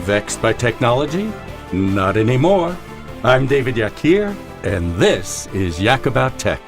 Vexed by technology? Not anymore. I'm David Yakir, and this is Yak About Tech.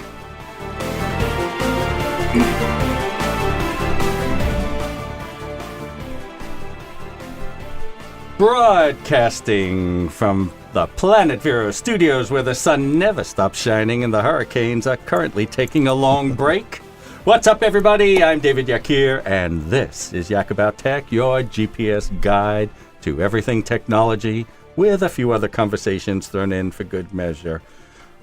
Broadcasting from the Planetvero studios where the sun never stops shining and the hurricanes are currently taking a long break. What's up, everybody? I'm David Yakir, and this is Yak About Tech, your GPS guide to everything technology, with a few other conversations thrown in for good measure.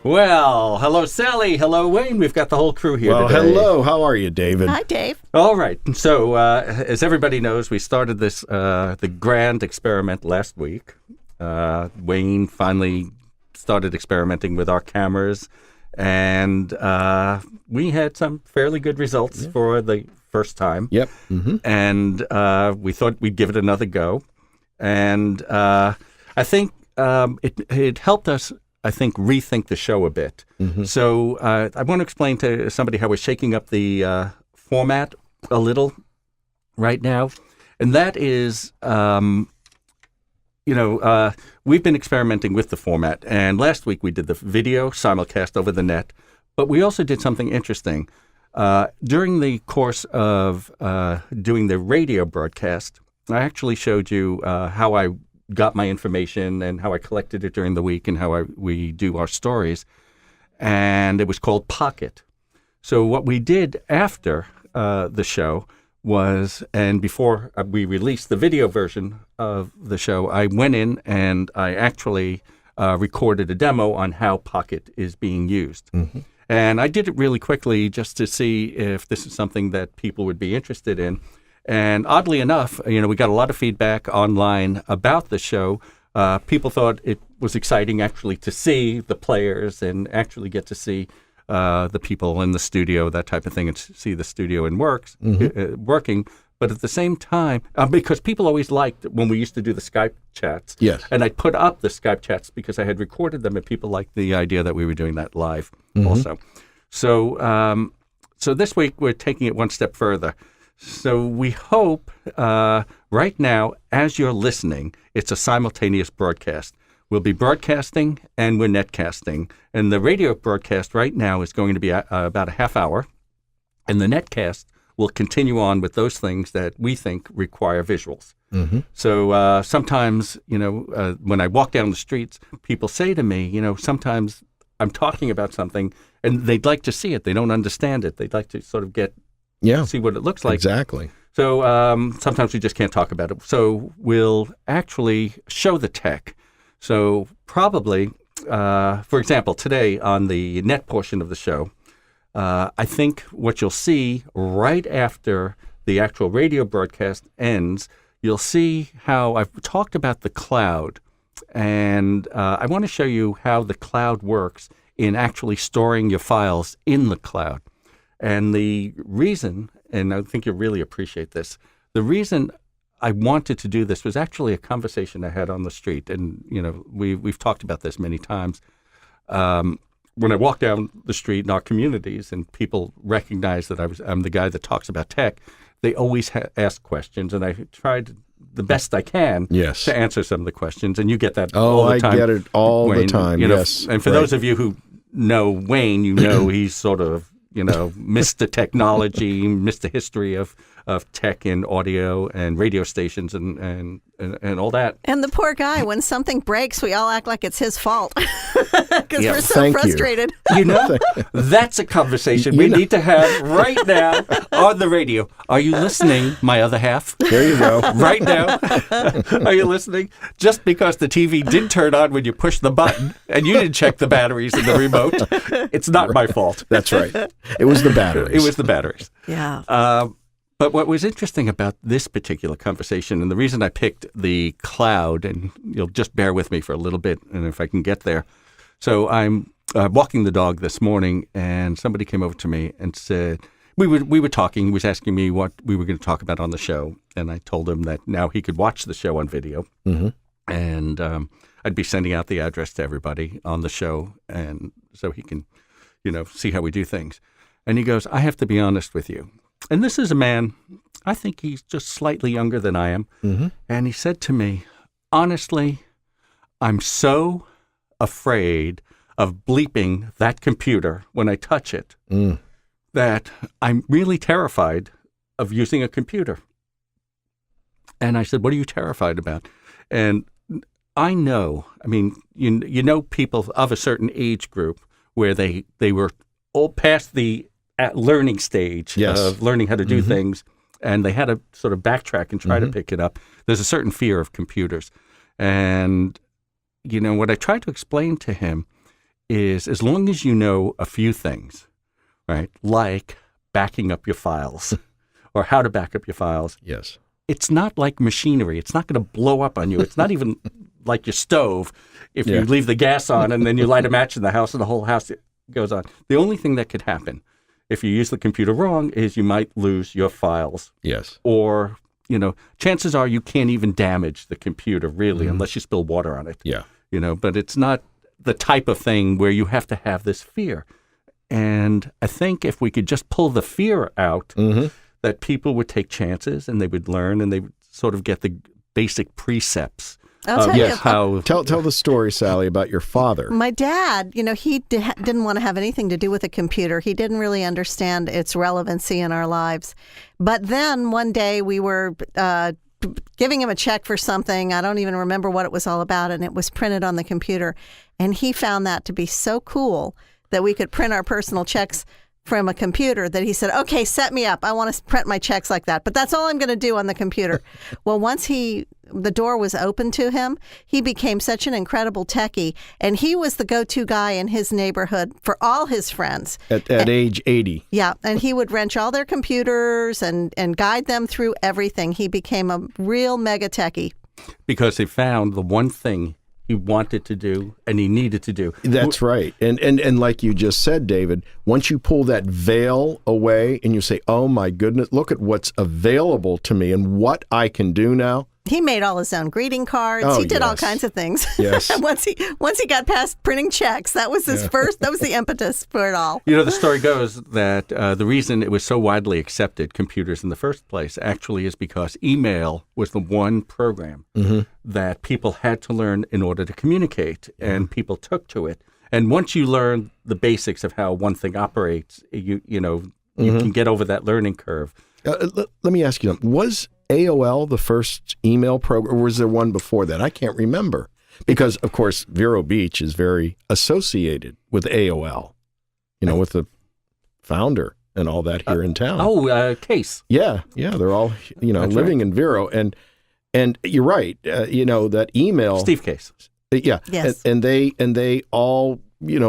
Well, hello, Sally. Hello, Wayne. We've got the whole crew here today. Hello. How are you, David? Hi, Dave. All right. So, as everybody knows, we started this the grand experiment last week. Wayne finally started experimenting with our cameras, and we had some fairly good results for the first time. Yep. Mm-hmm. And we thought we'd give it another go. And I think it helped us, rethink the show a bit. Mm-hmm. So I want to explain to somebody how we're shaking up the format a little right now. And that is, we've been experimenting with the format. And last week we did the video simulcast over the net. But we also did something interesting. During the course of doing the radio broadcast, I actually showed you how I got my information and how I collected it during the week and how we do our stories. And it was called Pocket. So what we did after the show was, and before we released the video version of the show, I went in and I actually recorded a demo on how Pocket is being used. Mm-hmm. And I did it really quickly just to see if this is something that people would be interested in. And oddly enough, we got a lot of feedback online about the show. People thought it was exciting actually to see the players and actually get to see the people in the studio, that type of thing, and see the studio working. But at the same time, because people always liked when we used to do the Skype chats. Yes. And I put up the Skype chats because I had recorded them, and people liked the idea that we were doing that live also. So, so this week we're taking it one step further. So we hope right now, as you're listening, it's a simultaneous broadcast. We'll be broadcasting and we're netcasting. And the radio broadcast right now is going to be about a half hour. And the netcast will continue on with those things that we think require visuals. Mm-hmm. So sometimes, when I walk down the streets, people say to me, sometimes I'm talking about something and they'd like to see it. They don't understand it. They'd like to sort of see what it looks like. Exactly. So sometimes we just can't talk about it. So we'll actually show the tech. So probably, for example, today on the net portion of the show, I think what you'll see right after the actual radio broadcast ends, you'll see how I've talked about the cloud. And I want to show you how the cloud works in actually storing your files in the cloud. And the reason, and I think you'll really appreciate this, the reason I wanted to do this was actually a conversation I had on the street. And, we've talked about this many times. When I walk down the street in our communities and people recognize that I'm the guy that talks about tech, they always ask questions. And I tried the best I can to answer some of the questions. And you get that all the time. I get it all Wayne, the time, yes. And for those of you who know Wayne, he's sort of, Mr. Technology, Mr. History of tech and audio and radio stations and all that. And the poor guy, when something breaks, we all act like it's his fault because we're so frustrated. That's a conversation we need to have right now on the radio. Are you listening, my other half? There you go. Right now. Are you listening? Just because the TV did turn on when you pushed the button and you didn't check the batteries in the remote, it's not my fault. That's right. It was the batteries. It was the batteries. Yeah. But what was interesting about this particular conversation, and the reason I picked the cloud, and you'll just bear with me for a little bit, and if I can get there. So I'm walking the dog this morning, and somebody came over to me and said, we were talking, he was asking me what we were going to talk about on the show, and I told him that now he could watch the show on video, and I'd be sending out the address to everybody on the show, and so he can, see how we do things. And he goes, I have to be honest with you. And this is a man, I think he's just slightly younger than I am. Mm-hmm. And he said to me, honestly, I'm so afraid of bleeping that computer when I touch it that I'm really terrified of using a computer. And I said, what are you terrified about? And I know, I mean, you know people of a certain age group where they were all past the learning stage of learning how to do things, and they had to sort of backtrack and try to pick it up. There's a certain fear of computers. And, what I tried to explain to him is as long as you know a few things, right, like backing up your files or how to back up your files. Yes. It's not like machinery. It's not going to blow up on you. It's not even like your stove. If you leave the gas on and then you light a match in the house and the whole house goes on. The only thing that could happen if you use the computer wrong is you might lose your files. Yes. Or, chances are you can't even damage the computer really unless you spill water on it. Yeah. But it's not the type of thing where you have to have this fear. And I think if we could just pull the fear out, that people would take chances and they would learn and they would sort of get the basic precepts. I'll tell you. How Tell the story, Sally, about your father. My dad, he didn't want to have anything to do with a computer. He didn't really understand its relevancy in our lives. But then one day we were giving him a check for something. I don't even remember what it was all about, and it was printed on the computer. And he found that to be so cool that we could print our personal checks from a computer that he said, okay, set me up. I want to print my checks like that. But that's all I'm going to do on the computer. Well, once the door was open to him, he became such an incredible techie. And he was the go-to guy in his neighborhood for all his friends. At age 80. Yeah. And he would wrench all their computers and guide them through everything. He became a real mega techie. Because he found the one thing he wanted to do and he needed to do. That's right. And like you just said, David, once you pull that veil away and you say, oh my goodness, look at what's available to me and what I can do now. He made all his own greeting cards. Oh, he did all kinds of things. Yes. once he got past printing checks, that was his first, that was the impetus for it all. The story goes that the reason it was so widely accepted, computers in the first place, actually is because email was the one program that people had to learn in order to communicate, and people took to it. And once you learn the basics of how one thing operates, you can get over that learning curve. Let me ask you something. Was AOL the first email program, or was there one before that? I can't remember. Because, of course, Vero Beach is very associated with AOL, with the founder and all that here in town. Case. Yeah. They're all, That's living right. in Vero. And you're right, that email. Steve Case. Yeah. Yes. And they all,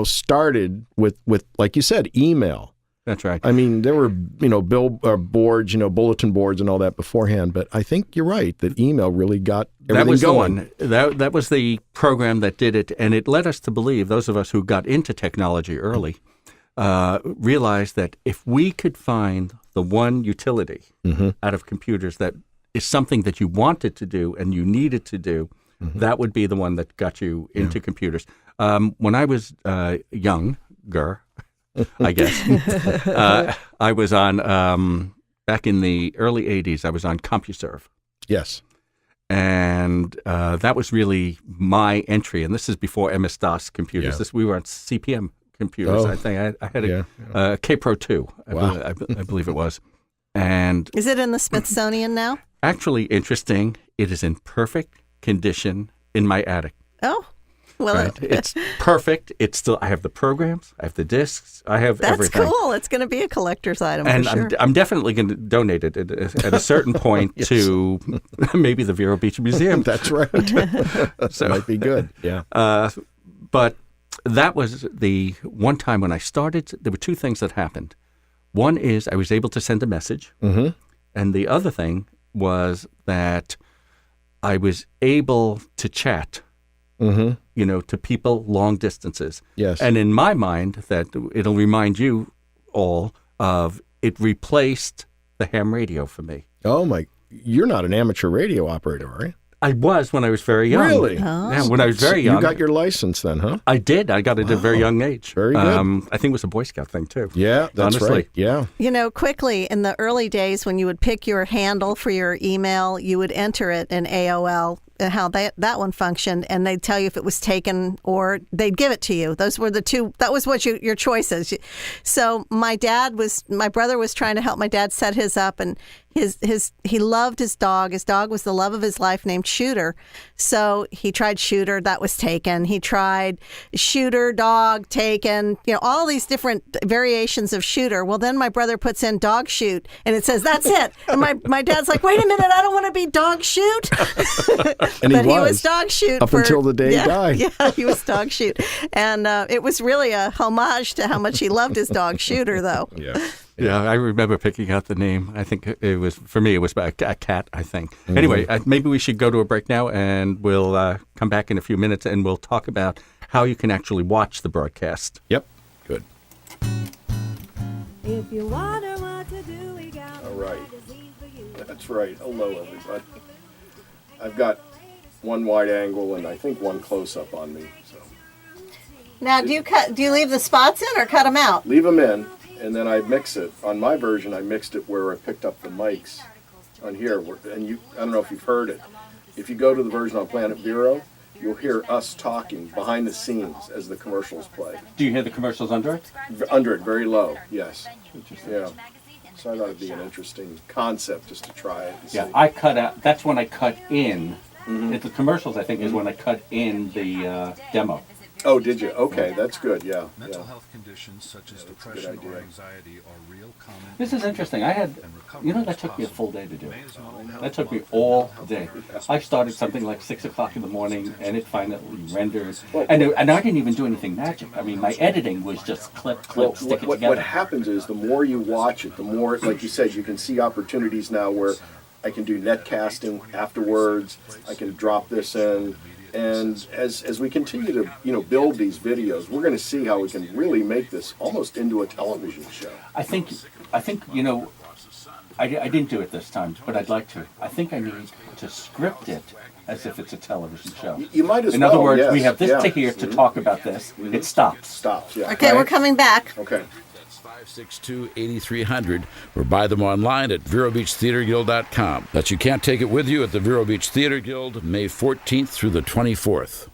started with, like you said, email. That's right. I mean, there were, boards, bulletin boards and all that beforehand. But I think you're right that email really got everything that was going. The one. That was the program that did it. And it led us to believe, those of us who got into technology early, realized that if we could find the one utility out of computers that is something that you wanted to do and you needed to do, that would be the one that got you into computers. When I was younger, I guess. I was on, back in the early 80s, I was on CompuServe. Yes. And that was really my entry. And this is before MS-DOS computers. Yeah. We were on CPM computers. I think I had a K-Pro 2, I believe it was. And is it in the Smithsonian now? Actually, interesting, it is in perfect condition in my attic. Oh. Well, right. It's perfect. It's still. I have the programs. I have the discs. I have everything. That's cool. It's going to be a collector's item and for sure. I'm definitely going to donate it at a certain point to maybe the Vero Beach Museum. That's right. So might be good. Yeah. But that was the one time when I started. There were two things that happened. One is I was able to send a message, and the other thing was that I was able to chat. To people long distances. Yes. And in my mind, that it'll remind you all of it replaced the ham radio for me. Oh, my. You're not an amateur radio operator, are you? I was when I was very young. Really? Oh. Yeah, when I was very young. You got your license then, huh? I did. I got it at a very young age. Very good. I think it was a Boy Scout thing, too. Yeah, that's honestly. right. Yeah. Quickly, in the early days when you would pick your handle for your email, you would enter it in AOL that one functioned, and they'd tell you if it was taken or they'd give it to you. Those were the two. That was what your choices. So my brother was trying to help my dad set his up, and he loved his dog. His dog was the love of his life, named Shooter. So he tried Shooter, that was taken. He tried Shooter, dog, taken. All these different variations of Shooter. Well, then my brother puts in Dog Shoot, and it says that's it. And my dad's like, wait a minute, I don't want to be Dog Shoot. And but he was Dog Shoot up until the day he died. Yeah, he was Dog Shoot, and it was really a homage to how much he loved his dog Shooter, though. Yeah, I remember picking out the name. I think it was a cat, I think. Mm-hmm. Anyway, maybe we should go to a break now, and we'll come back in a few minutes, and we'll talk about how you can actually watch the broadcast. Yep. Good. If you wonder what to do, we got all right. That's right. Hello, everybody. I've got one wide angle and I think one close-up on me. So now, do you leave the spots in or cut them out? Leave them in. And then I mix it. On my version, I mixed it where I picked up the mics on here. And I don't know if you've heard it. If you go to the version on Planetvero, you'll hear us talking behind the scenes as the commercials play. Do you hear the commercials under it? Under it, very low, yes. Yeah. So I thought it'd be an interesting concept just to try it. Yeah, I cut out. That's when I cut in. Mm-hmm. The commercials, I think, is when I cut in the demo. Oh, did you? Okay, that's good. Yeah. Mental health conditions such as depression or anxiety are real common. This is interesting. That took me a full day to do. That took me all day. I started something like 6 o'clock in the morning, and it finally rendered. And I didn't even do anything magic. I mean, my editing was just clip, stick it together. What happens is the more you watch it, the more, like you said, you can see opportunities now where I can do netcasting afterwards. I can drop this in. And as we continue to build these videos, we're going to see how we can really make this almost into a television show. I think I didn't do it this time, but I'd like to. I think I need to script it as if it's a television show. You might as well. In other words, yes, we have this to here to talk about this. Mm-hmm. It stops. Stops. Yeah. Okay, we're coming back. Okay. 562-8300 or buy them online at VeroBeachTheaterGuild.com. But you can't take it with you at the Vero Beach Theater Guild, May 14th through the 24th.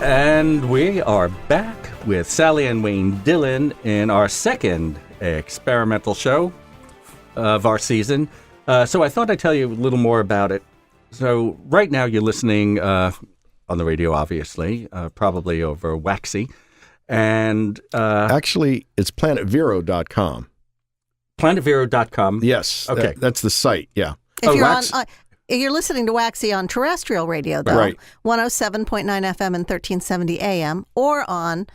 And we are back with Sally and Wayne Dillon in our second experimental show of our season. So I thought I'd tell you a little more about it. So right now you're listening on the radio, obviously, probably over Waxy. And actually, it's planetvero.com. Planetvero.com? Yes. Okay. That's the site, yeah. If you're listening to Waxy on terrestrial radio, though, right. 107.9 FM and 1370 AM, or on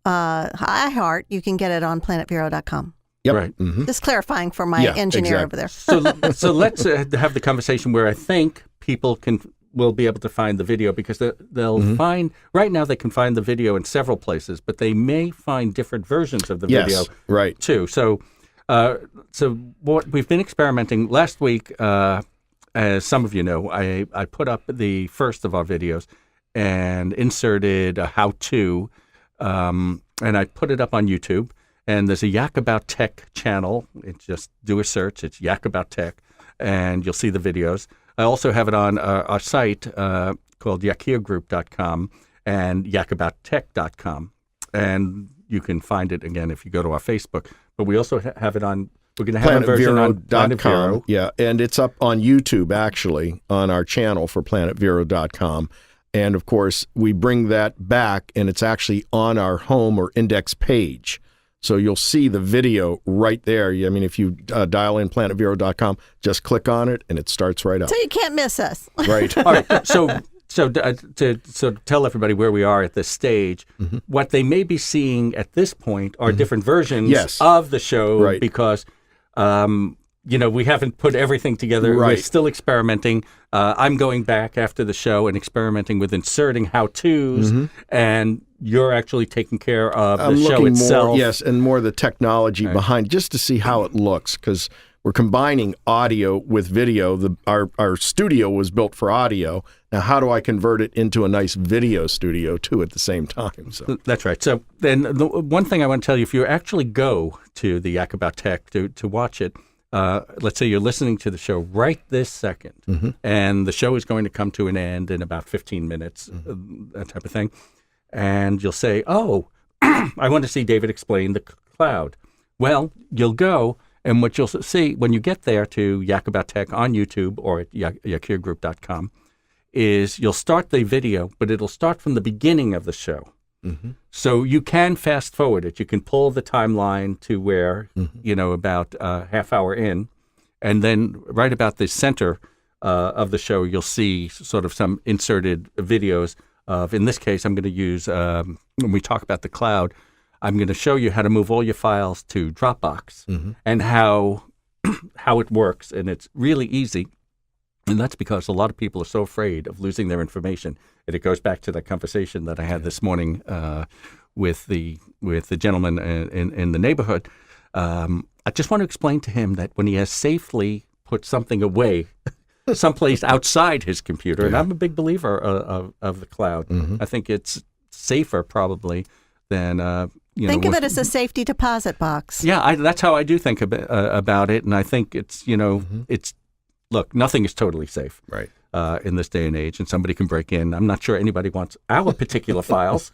iHeart, you can get it on planetvero.com. Yep. Right. Mm-hmm. Just clarifying for my engineer over there. So let's have the conversation where I think people will be able to find the video, because they'll find, right now they can find the video in several places, but they may find different versions of the video too. So what we've been experimenting last week, as some of you know, I put up the first of our videos and inserted a how-to, and I put it up on YouTube. And there's a Yak About Tech channel. Just do a search. It's Yak About Tech, and you'll see the videos. I also have it on our site called yakirgroup.com and yakabouttech.com. And you can find it, again, if you go to our Facebook. But we also have it on, we're going to have a version on Planetvero. Yeah, and it's up on YouTube, actually, on our channel for planetvero.com. And, of course, we bring that back, and it's actually on our home or index page. So you'll see the video right there. I mean, if you dial in planetvero.com, just click on it, and it starts right up. So you can't miss us. Right. All right. So to tell everybody where we are at this stage, what they may be seeing at this point are different versions of the show, because we haven't put everything together. Right. We're still experimenting. I'm going back after the show and experimenting with inserting how-tos, and you're actually taking care of the show itself. Yes, and more the technology behind, just to see how it looks, because we're combining audio with video. Our studio was built for audio. Now, how do I convert it into a nice video studio too at the same time? So That's right. So then the one thing I want to tell you, if you actually go to the Yak About Tech to watch it, let's say you're listening to the show right this second, and the show is going to come to an end in about 15 minutes, that type of thing. And you'll say, oh, I want to see David explain the cloud. Well, you'll go, and what you'll see when you get there to Yak About Tech on YouTube or at yakirgroup.com is you'll start the video, but it'll start from the beginning of the show. So you can fast forward it. You can pull the timeline to where, about a half hour in, and then right about the center of the show, you'll see sort of some inserted videos of, in this case, I'm going to use, when we talk about the cloud, I'm going to show you how to move all your files to Dropbox and how it works. And it's really easy. And that's because a lot of people are so afraid of losing their information. And it goes back to that conversation that I had this morning with the gentleman in the neighborhood. I just want to explain to him that when he has safely put something away someplace outside his computer, and I'm a big believer of the cloud. I think it's safer probably than Think of it as a safety deposit box. Yeah, that's how I do think about it, and I think it's it's. Look, nothing is totally safe in this day and age, and somebody can break in. I'm not sure anybody wants our particular files.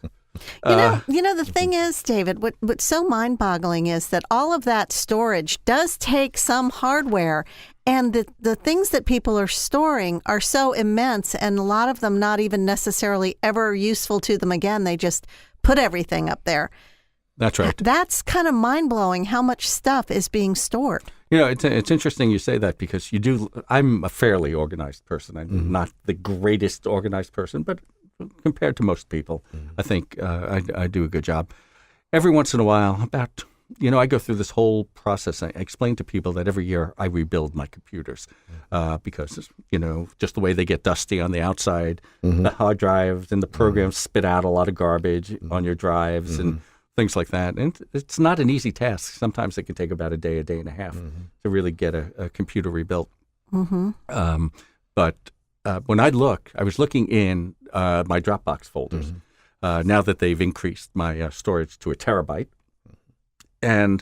The thing is, David, what's so mind-boggling is that all of that storage does take some hardware, and the things that people are storing are so immense, and a lot of them not even necessarily ever useful to them again. They just put everything up there. That's right. That's kind of mind-blowing how much stuff is being stored. It's interesting you say that because I'm a fairly organized person. I'm not the greatest organized person, but compared to most people, I think I do a good job. Every once in a while, I go through this whole process. I explain to people that every year I rebuild my computers because, just the way they get dusty on the outside, the hard drives and the programs spit out a lot of garbage on your drives and things like that. And it's not an easy task. Sometimes it can take about a day and a half to really get a computer rebuilt. But when I was looking in my Dropbox folders now that they've increased my storage to 1 terabyte. And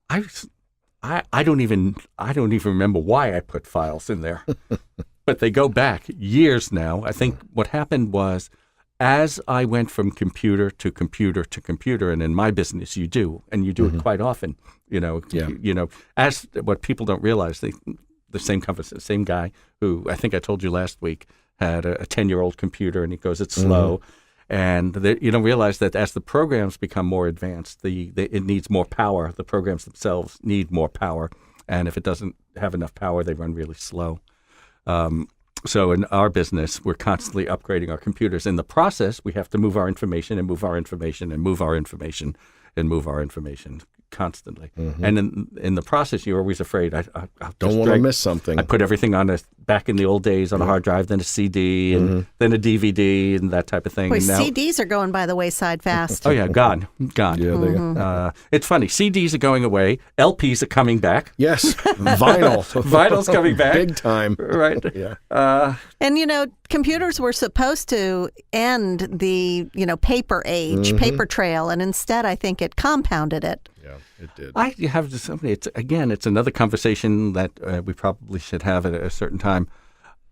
I don't even remember why I put files in there, but they go back years now. I think what happened was, as I went from computer to computer to computer, and in my business you do it quite often. As what people don't realize, the same guy who I think I told you last week had a 10-year-old computer, and he goes, it's slow. And you don't realize that as the programs become more advanced, it needs more power. The programs themselves need more power. And if it doesn't have enough power, they run really slow. So in our business, we're constantly upgrading our computers. In the process, we have to move our information and move our information and move our information and move our information constantly. And in the process, you're always afraid. I don't want to miss something. I put everything back in the old days on a hard drive, then a CD, and then a DVD, and that type of thing. Boy, now, CDs are going by the wayside fast. Oh, yeah, gone. Yeah, they go. It's funny. CDs are going away. LPs are coming back. Yes, vinyl. Vinyl's coming back. Big time. Right. Yeah. And, computers were supposed to end the, paper age, paper trail, and instead I think it compounded it. Yeah, it did. I have something. It's another conversation that we probably should have at a certain time.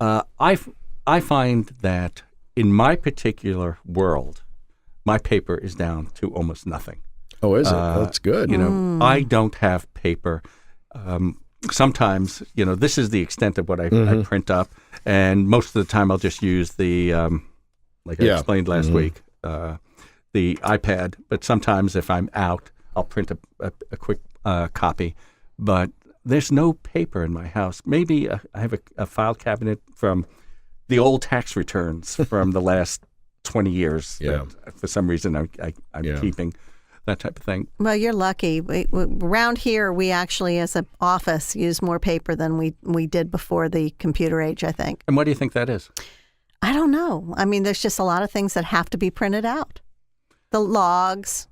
I find that in my particular world, my paper is down to almost nothing. Oh, is it? That's good. I don't have paper. Sometimes, this is the extent of what I print up, and most of the time I'll just use the, like I explained last week, the iPad. But sometimes if I'm out, I'll print a quick copy. But there's no paper in my house. Maybe I have a file cabinet from the old tax returns from the last 20 years that for some reason I'm keeping. That type of thing. Well, you're lucky. Around here, we actually, as an office, use more paper than we did before the computer age, I think. And what do you think that is? I don't know. I mean, there's just a lot of things that have to be printed out. The logs,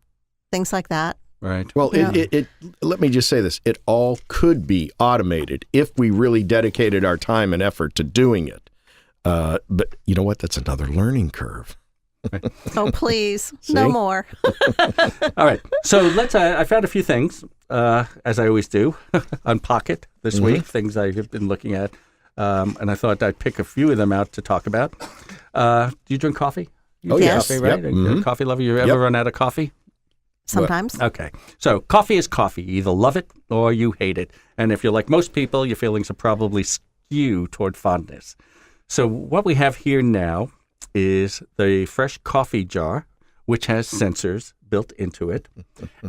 things like that. right? Well, Yeah. it let me just say this. It all could be automated if we really dedicated our time and effort to doing it. But you know what? That's another learning curve. Oh, please, See? no more. All right. So let's. I found a few things, as I always do, on Pocket this week. Things I've been looking at, and I thought I'd pick a few of them out to talk about. Do you drink coffee? You Oh, drink yes. coffee, right? Yep. You're a coffee lover. You ever Yep. run out of coffee? Sometimes. Okay. So coffee is coffee. You either love it or you hate it. And if you're like most people, your feelings are probably skew toward fondness. So what we have here now is the fresh coffee jar, which has sensors built into it.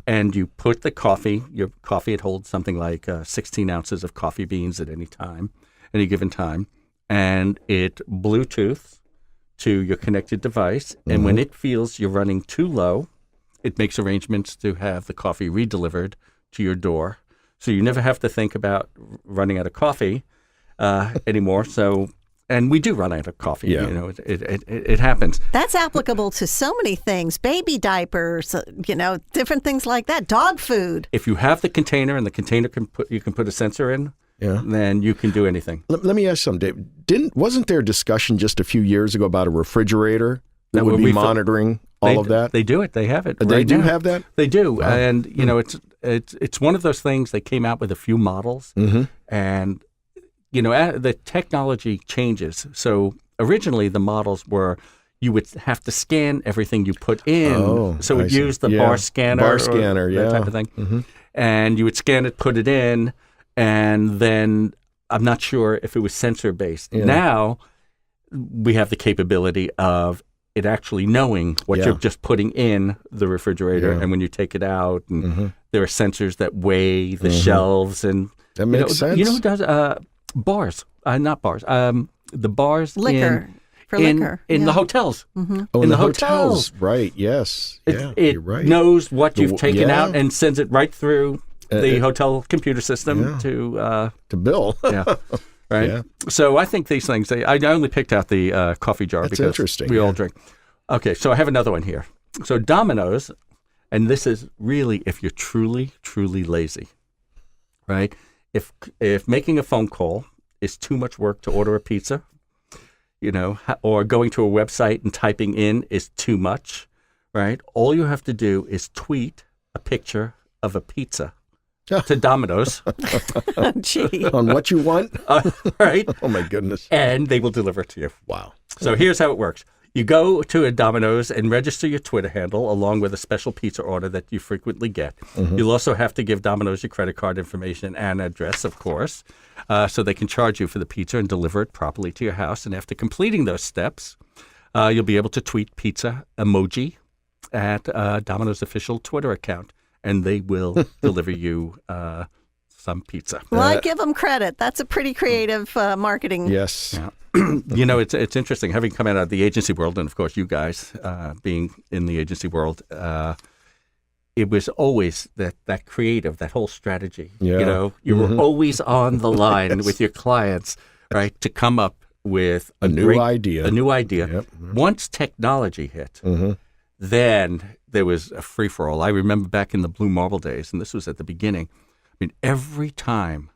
And you put the coffee, it holds something like 16 ounces of coffee beans at any given time. And it Bluetooths to your connected device. And when it feels you're running too low, it makes arrangements to have the coffee redelivered to your door. So you never have to think about running out of coffee anymore. And we do run out of coffee. Yeah. You know, it happens. That's applicable to so many things: baby diapers, different things like that. Dog food. If you have the container and the container you can put a sensor in, Yeah. then you can do anything. Let me ask you something, Dave. Wasn't there discussion just a few years ago about a refrigerator that would be monitoring all of that? They do it. They have it. They right do now. have that? They do, and it's one of those things. They came out with a few models, and the technology changes. So originally, the models were you would have to scan everything you put in. Oh, so it I see. used the Yeah. bar scanner, Bar scanner, that yeah. type of thing, and you would scan it, put it in, and then I'm not sure if it was sensor based. Yeah. Now we have the capability of it actually knowing what Yeah. you're just putting in the refrigerator, Yeah. and when you take it out, and there are sensors that weigh the shelves, and That makes sense. You know who does bars? Not bars. The bars Liquor. For in liquor. in yeah. the hotels. Oh, in the hotels. Right, yes. Yeah, It you're right. knows what you've The- taken yeah. out and sends it right through the it- hotel computer system Yeah. to To Bill. yeah. Right. Yeah. So I think these things. I only picked out the coffee jar That's because interesting, we all yeah. drink. Okay, so I have another one here. So Domino's, and this is really if you're truly, truly lazy, right? If making a phone call is too much work to order a pizza, or going to a website and typing in is too much, right? All you have to do is tweet a picture of a pizza to Domino's, Gee. On what you want? right? Oh, my goodness. And they will deliver it to you. Wow. So here's how it works. You go to a Domino's and register your Twitter handle along with a special pizza order that you frequently get. You'll also have to give Domino's your credit card information and address, of course, so they can charge you for the pizza and deliver it properly to your house. And after completing those steps, you'll be able to tweet pizza emoji at Domino's official Twitter account, and they will deliver you some pizza. Well, I give them credit. That's a pretty creative marketing. Yes. Yeah. It's interesting having come out of the agency world, and of course you guys being in the agency world. It was always that creative, that whole strategy. Yeah. You were always on the line with your clients, right, to come up with A new idea. A new idea. Yep. Once technology hit, then there was a free for all. I remember back in the Blue Marble days, and this was at the beginning. I mean, every time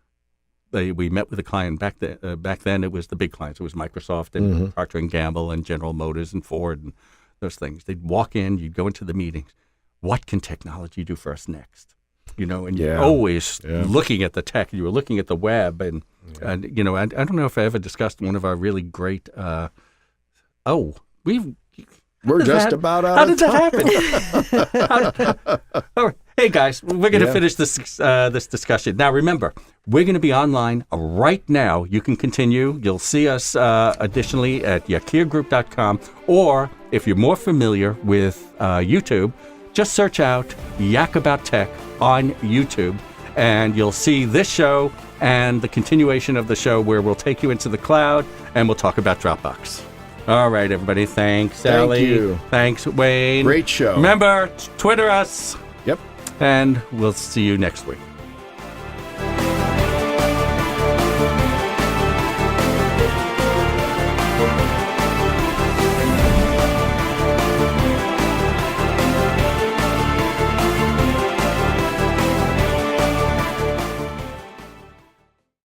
we met with a client back then it was the big clients. It was Microsoft and Procter & Gamble and General Motors and Ford and those things. They'd walk in, you'd go into the meetings. What can technology do for us next? And you're always looking at the tech. You were looking at the web, and I don't know if I ever discussed one of our really great. We're just about out How of did that happen? All right. Hey guys, we're going to Yeah. finish this discussion. Now remember, we're going to be online right now. You can continue. You'll see us additionally at yakirgroup.com, or if you're more familiar with YouTube, just search out Yak About Tech on YouTube, and you'll see this show and the continuation of the show where we'll take you into the cloud and we'll talk about Dropbox. All right, everybody. Thanks, Sally. you. Thanks, Wayne. Great show. Remember, Twitter us, Yep. and we'll see you next week.